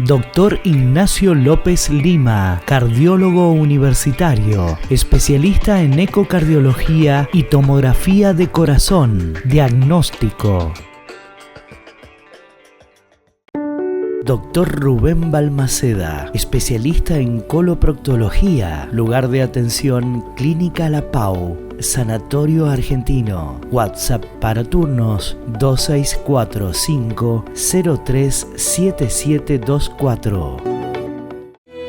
Dr. Ignacio López Lima, cardiólogo universitario, especialista en ecocardiología y tomografía de corazón, diagnóstico. Dr. Rubén Balmaceda, especialista en coloproctología, lugar de atención Clínica La Pau, Sanatorio Argentino. WhatsApp para turnos 2645-037724.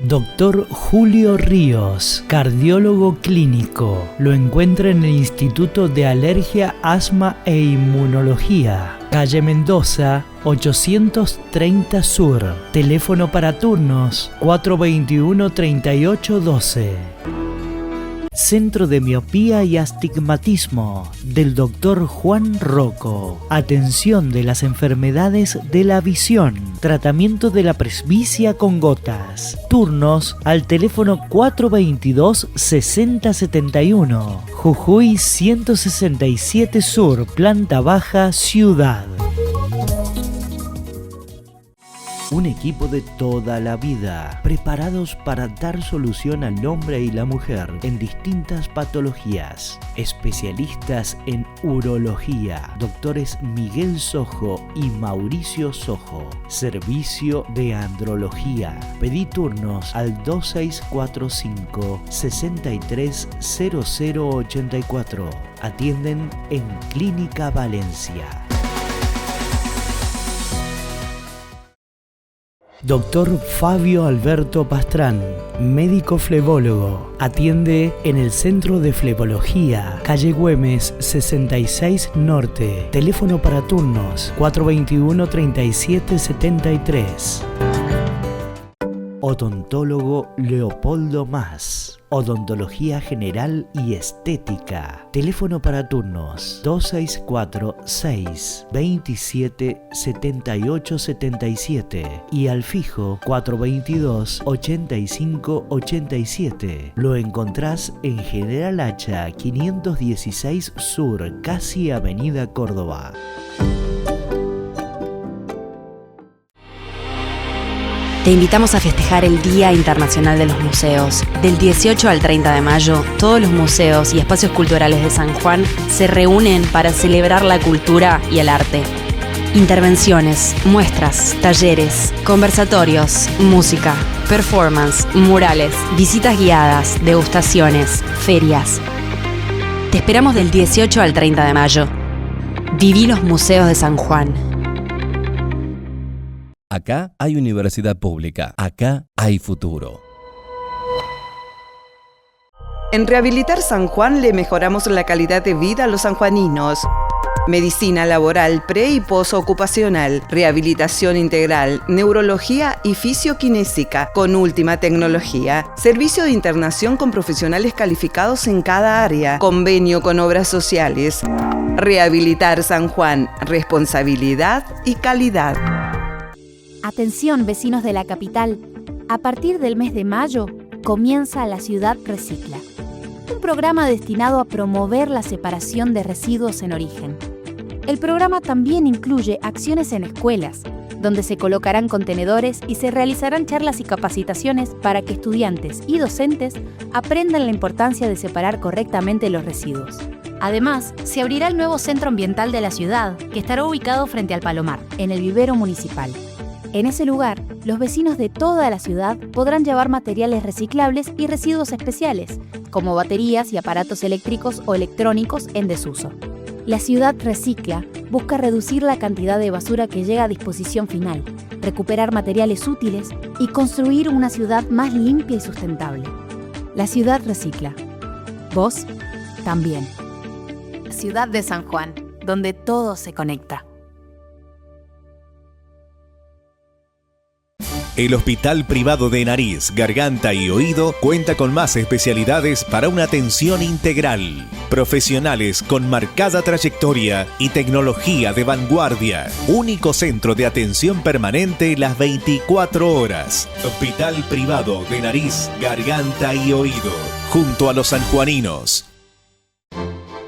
Dr. Julio Ríos, cardiólogo clínico. Lo encuentra en el Instituto de Alergia, Asma e Inmunología, calle Mendoza, 830 Sur. Teléfono para turnos 421-3812. Centro de Miopía y Astigmatismo del Dr. Juan Rocco. Atención de las enfermedades de la visión. Tratamiento de la presbicia con gotas. Turnos al teléfono 422-6071. Jujuy 167 Sur, planta baja, Ciudad. Un equipo de toda la vida, preparados para dar solución al hombre y la mujer en distintas patologías. Especialistas en urología, doctores Miguel Sojo y Mauricio Sojo. Servicio de andrología. Pedí turnos al 2645-630084. Atienden en Clínica Valencia. Dr. Fabio Alberto Pastrán, médico flebólogo. Atiende en el Centro de Flebología, calle Güemes 66 Norte. Teléfono para turnos 421-3773. Odontólogo Leopoldo Más. Odontología general y estética. Teléfono para turnos 264-627-7877 y al fijo 422-8587. Lo encontrás en General Hacha 516 Sur, casi Avenida Córdoba. Te invitamos a festejar el Día Internacional de los Museos. Del 18 al 30 de mayo, todos los museos y espacios culturales de San Juan se reúnen para celebrar la cultura y el arte. Intervenciones, muestras, talleres, conversatorios, música, performance, murales, visitas guiadas, degustaciones, ferias. Te esperamos del 18 al 30 de mayo. Viví los museos de San Juan. Acá hay universidad pública. Acá hay futuro. En Rehabilitar San Juan le mejoramos la calidad de vida a los sanjuaninos. Medicina laboral pre- y posocupacional, rehabilitación integral, neurología y fisioquinésica con última tecnología. Servicio de internación con profesionales calificados en cada área. Convenio con obras sociales. Rehabilitar San Juan, responsabilidad y calidad. Atención, vecinos de la capital. A partir del mes de mayo comienza La Ciudad Recicla, un programa destinado a promover la separación de residuos en origen. El programa también incluye acciones en escuelas, donde se colocarán contenedores y se realizarán charlas y capacitaciones para que estudiantes y docentes aprendan la importancia de separar correctamente los residuos. Además, se abrirá el nuevo centro ambiental de la ciudad, que estará ubicado frente al Palomar, en el vivero municipal. En ese lugar, los vecinos de toda la ciudad podrán llevar materiales reciclables y residuos especiales, como baterías y aparatos eléctricos o electrónicos en desuso. La ciudad recicla, busca reducir la cantidad de basura que llega a disposición final, recuperar materiales útiles y construir una ciudad más limpia y sustentable. La ciudad recicla. Vos también. Ciudad de San Juan, donde todo se conecta. El Hospital Privado de Nariz, Garganta y Oído cuenta con más especialidades para una atención integral. Profesionales con marcada trayectoria y tecnología de vanguardia. Único centro de atención permanente las 24 horas. Hospital Privado de Nariz, Garganta y Oído. Junto a los sanjuaninos.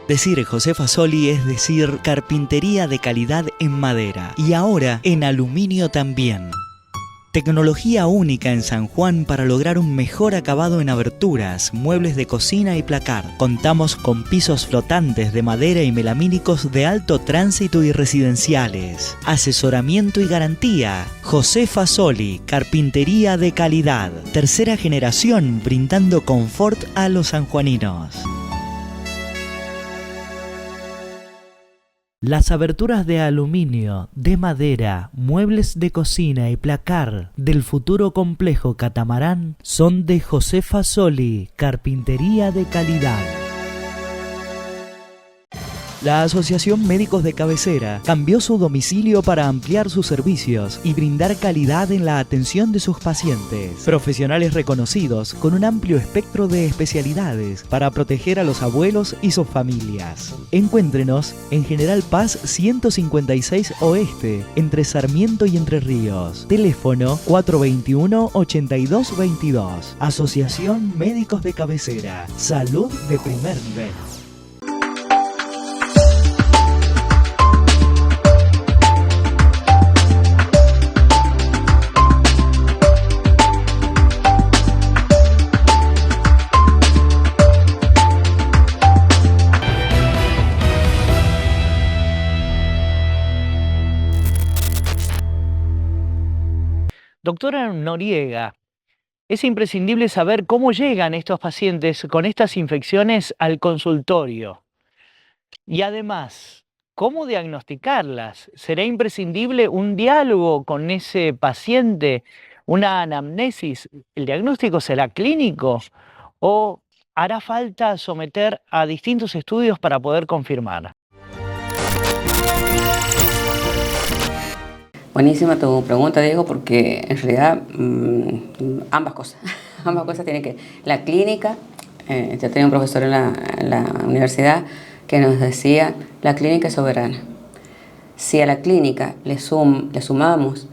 Decir Josefa Soli es decir carpintería de calidad en madera y ahora en aluminio también. Tecnología única en San Juan para lograr un mejor acabado en aberturas, muebles de cocina y placar. Contamos con pisos flotantes de madera y melamínicos de alto tránsito y residenciales. Asesoramiento y garantía. Josefa Soli, carpintería de calidad. Tercera generación brindando confort a los sanjuaninos. Las aberturas de aluminio, de madera, muebles de cocina y placar del futuro complejo Catamarán son de Josefa Soli, carpintería de calidad. La Asociación Médicos de Cabecera cambió su domicilio para ampliar sus servicios y brindar calidad en la atención de sus pacientes. Profesionales reconocidos con un amplio espectro de especialidades para proteger a los abuelos y sus familias. Encuéntrenos en General Paz 156 Oeste, entre Sarmiento y Entre Ríos. Teléfono 421-8222. Asociación Médicos de Cabecera. Salud de primer nivel. Doctora Noriega, es imprescindible saber cómo llegan estos pacientes con estas infecciones al consultorio. Y además, ¿cómo diagnosticarlas? ¿Será imprescindible un diálogo con ese paciente, una anamnesis? ¿El diagnóstico será clínico? ¿O hará falta someter a distintos estudios para poder confirmar? Buenísima tu pregunta, Diego, porque en realidad ambas cosas tienen que... La clínica, yo tenía un profesor en la universidad que nos decía, la clínica es soberana. Si a la clínica le sumamos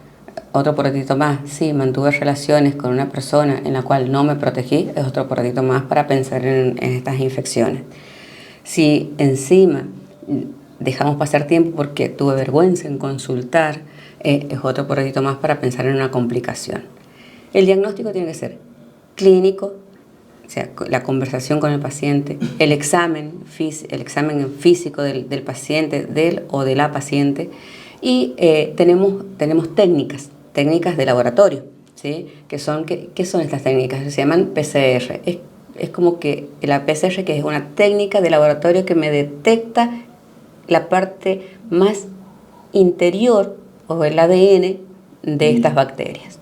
otro porotito más, sí, mantuve relaciones con una persona en la cual no me protegí, es otro porotito más para pensar en estas infecciones. Si encima dejamos pasar tiempo porque tuve vergüenza en consultar, es otro porotito más para pensar en una complicación. El diagnóstico tiene que ser clínico, o sea, la conversación con el paciente, el examen físico del paciente, del o de la paciente, y tenemos técnicas de laboratorio, ¿sí? ¿Qué son estas técnicas? Se llaman PCR. Es como que la PCR, que es una técnica de laboratorio que me detecta la parte más interior o el ADN de estas bacterias.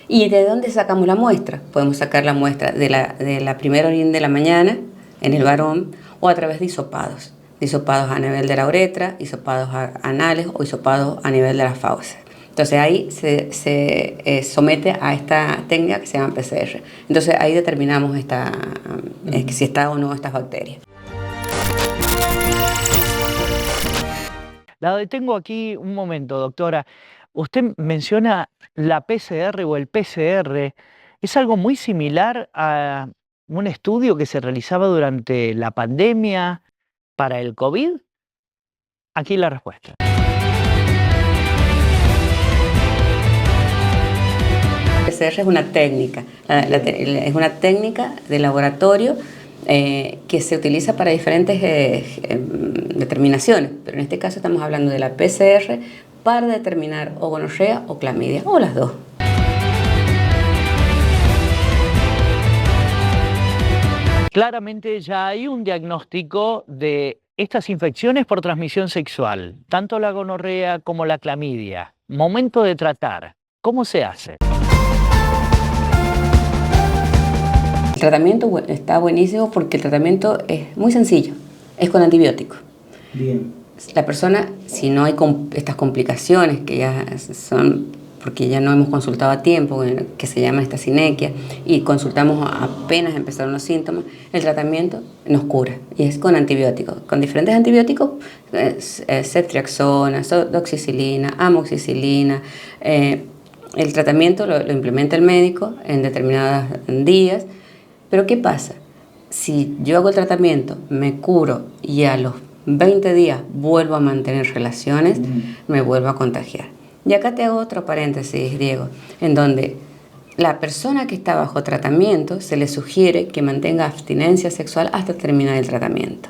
¿Y de dónde sacamos la muestra? Podemos sacar la muestra de la primera orina de la mañana en el varón o a través de hisopados a nivel de la uretra, hisopados anales o hisopados a nivel de las fauces. Entonces ahí se somete a esta técnica que se llama PCR. Entonces ahí determinamos si está o no estas bacterias. La detengo aquí un momento, doctora. Usted menciona la PCR o el PCR. ¿Es algo muy similar a un estudio que se realizaba durante la pandemia para el COVID? Aquí la respuesta. PCR es una técnica, es una técnica de laboratorio que se utiliza para diferentes determinaciones, pero en este caso estamos hablando de la PCR para determinar o gonorrea o clamidia, o las dos. Claramente ya hay un diagnóstico de estas infecciones por transmisión sexual, tanto la gonorrea como la clamidia, momento de tratar, ¿cómo se hace? El tratamiento está buenísimo porque el tratamiento es muy sencillo, es con antibiótico. Bien. La persona, si no hay estas complicaciones que ya son porque ya no hemos consultado a tiempo, que se llama esta sinequia, y consultamos apenas empezaron los síntomas, el tratamiento nos cura, y es con antibióticos, con diferentes antibióticos, ceftriaxona, doxicilina, amoxicilina. El tratamiento lo implementa el médico en determinados días, pero ¿qué pasa? Si yo hago el tratamiento, me curo y a los 20 días vuelvo a mantener relaciones, me vuelvo a contagiar. Y acá te hago otro paréntesis, Diego, en donde la persona que está bajo tratamiento se le sugiere que mantenga abstinencia sexual hasta terminar el tratamiento.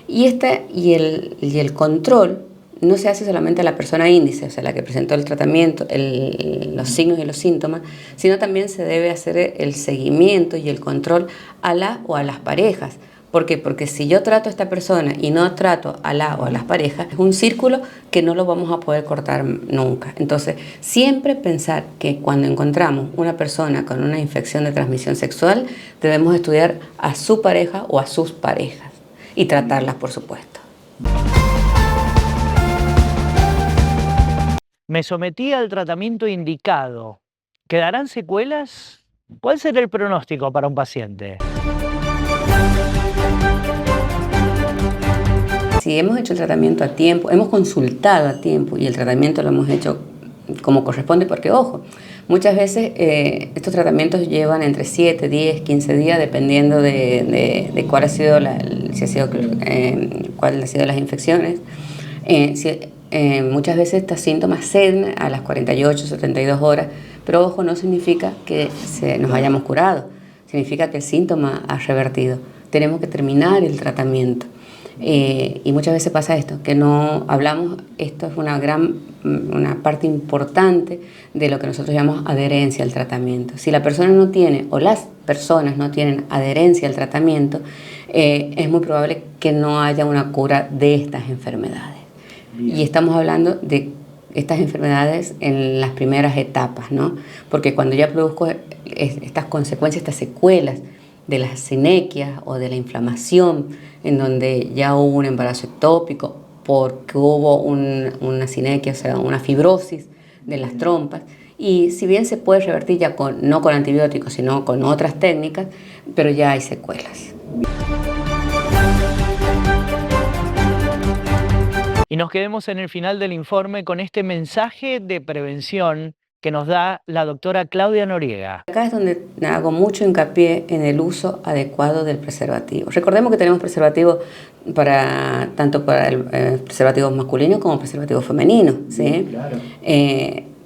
Y el control no se hace solamente a la persona índice, o sea, la que presentó el tratamiento, los signos y los síntomas, sino también se debe hacer el seguimiento y el control a la o a las parejas. ¿Por qué? Porque si yo trato a esta persona y no trato a la o a las parejas, es un círculo que no lo vamos a poder cortar nunca. Entonces, siempre pensar que cuando encontramos una persona con una infección de transmisión sexual, debemos estudiar a su pareja o a sus parejas y tratarlas, por supuesto. Me sometí al tratamiento indicado. ¿Quedarán secuelas? ¿Cuál será el pronóstico para un paciente? Si hemos hecho el tratamiento a tiempo, hemos consultado a tiempo y el tratamiento lo hemos hecho como corresponde, porque ojo, muchas veces estos tratamientos llevan entre 7, 10, 15 días dependiendo de cuál ha sido cuál ha sido las infecciones. Muchas veces estos síntomas ceden a las 48, 72 horas, pero ojo, no significa que nos hayamos curado, significa que el síntoma ha revertido. Tenemos que terminar el tratamiento. Y muchas veces pasa esto, que no hablamos, esto es una parte importante de lo que nosotros llamamos adherencia al tratamiento. Si la persona no tiene, o las personas no tienen adherencia al tratamiento, es muy probable que no haya una cura de estas enfermedades. Bien. Y estamos hablando de estas enfermedades en las primeras etapas, ¿no? Porque cuando ya produzco estas consecuencias, estas secuelas de las sinequias o de la inflamación, en donde ya hubo un embarazo ectópico porque hubo una sinequia, o sea, una fibrosis de las trompas, y si bien se puede revertir ya no con antibióticos, sino con otras técnicas, pero ya hay secuelas. Y nos quedemos en el final del informe con este mensaje de prevención que nos da la doctora Claudia Noriega. Acá es donde hago mucho hincapié en el uso adecuado del preservativo. Recordemos que tenemos preservativos tanto para el preservativo masculino como preservativo femenino, ¿sí? Claro.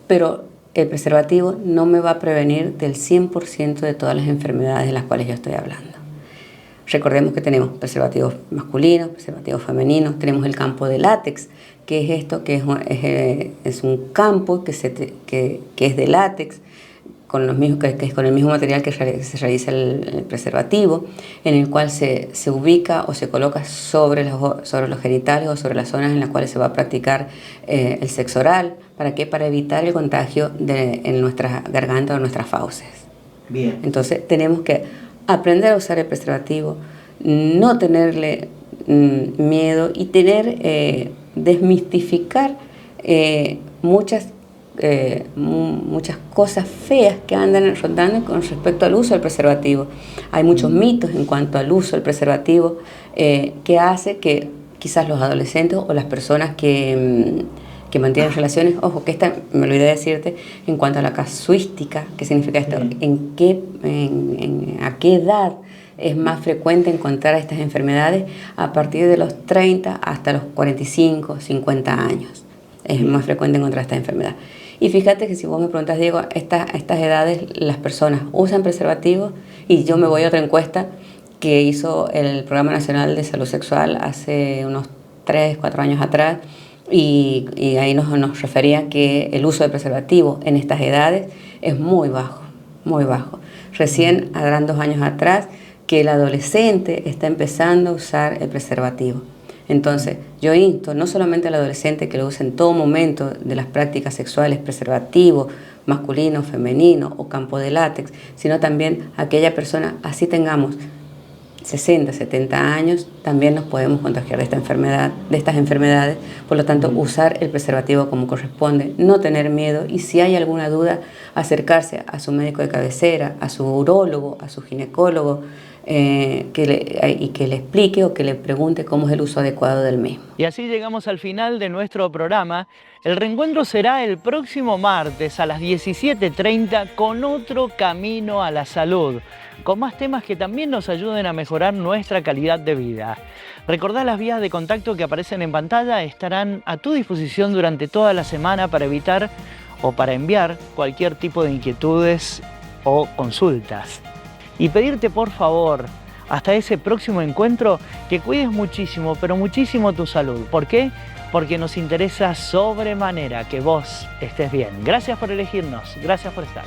Pero el preservativo no me va a prevenir del 100% de todas las enfermedades de las cuales yo estoy hablando. Recordemos que tenemos preservativos masculinos, preservativos femeninos, tenemos el campo de látex, que es esto, que es un campo que es de látex, que es con el mismo material que se realiza el preservativo, en el cual se ubica o se coloca sobre los genitales o sobre las zonas en las cuales se va a practicar el sexo oral. ¿Para qué? Para evitar el contagio en nuestra garganta o nuestras fauces. Bien. Entonces tenemos que aprender a usar el preservativo, no tenerle miedo y desmistificar muchas cosas feas que andan rondando con respecto al uso del preservativo. Hay muchos mitos en cuanto al uso del preservativo que hace que quizás los adolescentes o las personas que mantienen relaciones, ojo, que me olvidé de decirte, en cuanto a la casuística, ¿qué significa esto? ¿A qué edad es más frecuente encontrar estas enfermedades? A partir de los 30 hasta los 45, 50 años. Es más frecuente encontrar esta enfermedad. Y fíjate que si vos me preguntas, Diego, a estas edades las personas usan preservativos, y yo me voy a otra encuesta que hizo el Programa Nacional de Salud Sexual hace unos 3, 4 años atrás, y ahí nos refería que el uso de preservativo en estas edades es muy bajo, muy bajo. Recién harán 2 años atrás que el adolescente está empezando a usar el preservativo. Entonces, yo insto no solamente al adolescente que lo use en todo momento de las prácticas sexuales, preservativo, masculino, femenino o campo de látex, sino también a aquella persona, así tengamos 60, 70 años, también nos podemos contagiar de estas enfermedades. Por lo tanto, usar el preservativo como corresponde, no tener miedo, y si hay alguna duda, acercarse a su médico de cabecera, a su urólogo, a su ginecólogo, y que le explique o que le pregunte cómo es el uso adecuado del mismo. Y así llegamos al final de nuestro programa. El reencuentro será el próximo martes a las 17:30 con otro Camino a la Salud, con más temas que también nos ayuden a mejorar nuestra calidad de vida. Recordá, las vías de contacto que aparecen en pantalla estarán a tu disposición durante toda la semana para evitar o para enviar cualquier tipo de inquietudes o consultas. Y pedirte por favor, hasta ese próximo encuentro, que cuides muchísimo, pero muchísimo tu salud. ¿Por qué? Porque nos interesa sobremanera que vos estés bien. Gracias por elegirnos, gracias por estar.